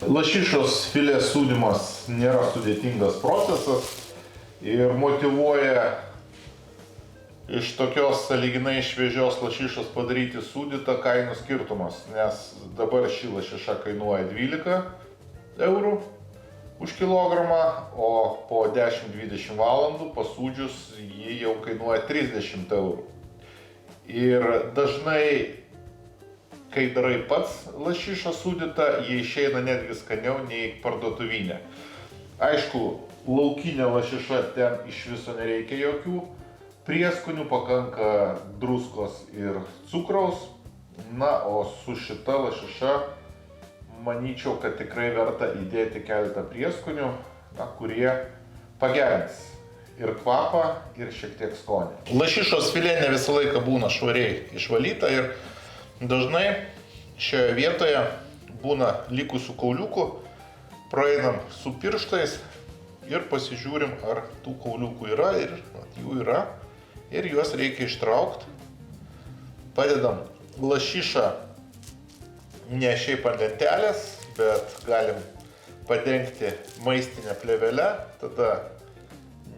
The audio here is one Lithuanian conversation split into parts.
Lašišos filės sūdymas nėra sudėtingas procesas ir motyvuoja iš tokios sąlyginai šviežios lašišos padaryti sūdytą kainų skirtumas, nes dabar ši lašiša kainuoja 12 eurų už kilogramą, o po 10-20 valandų pasūdžius ji jau kainuoja 30 eurų. Ir dažnai, kai darai pats lašišą sūdytą, jie išeina netgi skaniau nei parduotuvinė. Aišku, laukinė lašiša ten iš viso nereikia jokių prieskonių, pakanka druskos ir cukraus. Na, o su šita lašiša manyčiau, kad tikrai verta įdėti keletą prieskonių, kurie pagerins ir kvapą, ir šiek tiek skonį. Lašišos filė ne visą laiką būna švariai išvalyta ir dažnai šioje vietoje būna likusių kauliukų, praeinam su pirštais ir pasižiūrim, ar tų kauliukų yra, ir jų yra, ir juos reikia ištraukti. Padedam lašišą ne šiaip ant lentelės, bet galim padengti maistinę plėvelę, tada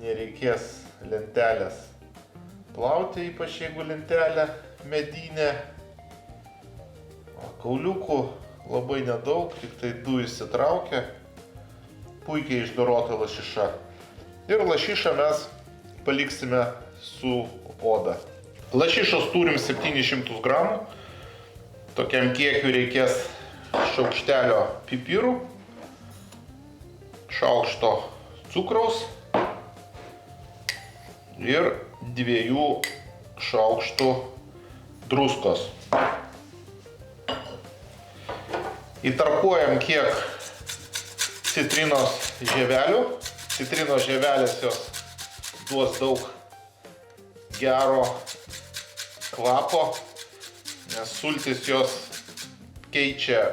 nereikės lentelės plauti, ypač jeigu lentelė medinė. Kauliukų labai nedaug, tik tai 2 įsitraukia, puikiai išdorota lašiša. Ir lašišą mes paliksime su oda. Lašišos turim 700 gramų, tokiam kiekiu reikės šaukštelio pipirų, šaukšto cukraus ir 2 šaukštų druskos. Įtarkuojam kiek citrinos žievelių. Citrinos žievelės jos duos daug gero kvapo, nes sultys jos keičia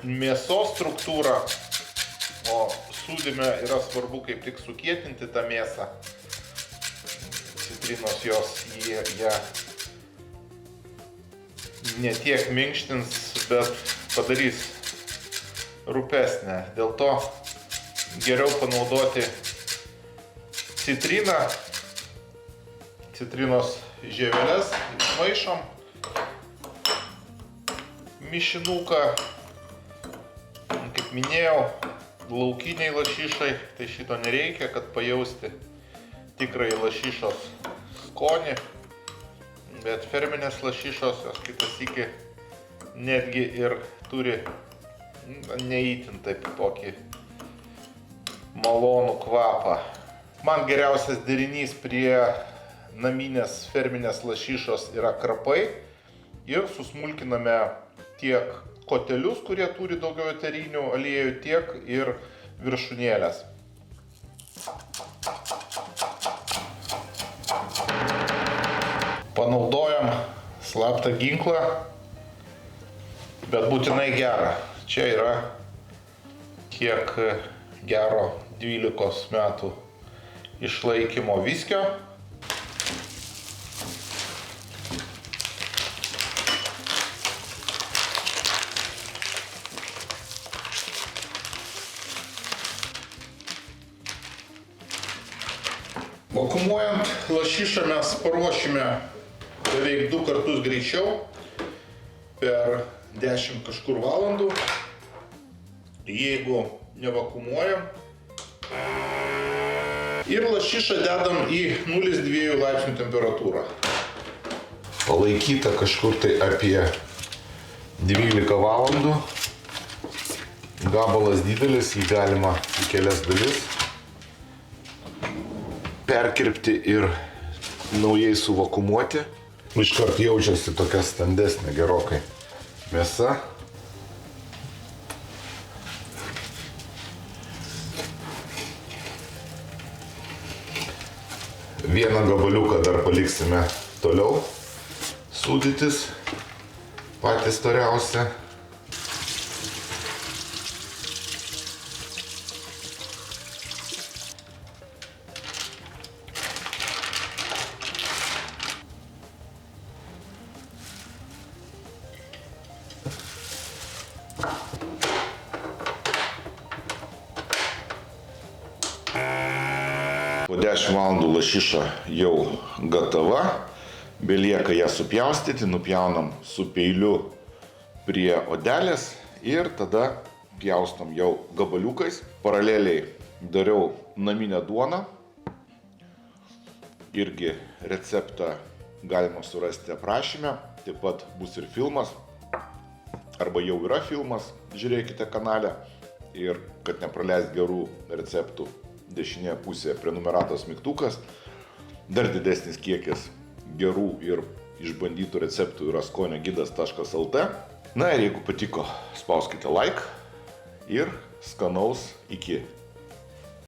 mėsos struktūrą, o sūdyme yra svarbu kaip tik sukietinti tą mėsą. Citrinos jos ją ne tiek minkštins, bet padarys rūpesnę. Dėl to geriau panaudoti citriną, citrinos žieveles, maišom mišinuką. Kaip minėjau, laukiniai lašišai, tai šito nereikia, kad pajausti tikrai lašišos skonį, bet ferminės lašišos, jos kitas iki netgi ir turi neįtin taip tokį malonų kvapą. Man geriausias derinys prie naminės ferminės lašišos yra krapai ir susmulkiname tiek kotelius, kurie turi daugiau eterinių aliejų, tiek ir viršūnėlės. Panaudojam slaptą ginklą, bet būtinai gerą. Čia yra kiek gero 12 metų išlaikymo viskio. Vakuumuojant lašišą mes paruošime beveik 2 kartus greičiau, per 10 kažkur valandų. Jeigu nevakuumuojam ir lašišą dedam į 0,2 laipsnių temperatūrą. Palaikyta kažkur tai apie 12 valandų. Gabalas didelis, jį galima į kelias dalis perkirpti ir naujai suvakuumuoti. Iškart jaučiasi tokia standesnė gerokai mėsa. Vieną gabaliuką dar paliksime toliau sūdytis, patys storiausia. 10 valandų lašiša jau gatava. Belieka ją supjaustyti, nupjaunam su peiliu prie odelės ir tada pjaustom jau gabaliukais. Paraleliai dariau naminę duoną. Irgi receptą galima surasti aprašyme. Taip pat bus ir filmas. Arba jau yra filmas, žiūrėkite kanale. Ir kad nepraleist gerų receptų, dešinėje pusėje prenumeratos mygtukas. Dar didesnis kiekis gerų ir išbandytų receptų yra skoniogidas.lt. Na ir jeigu patiko, spauskite like ir skanaus iki.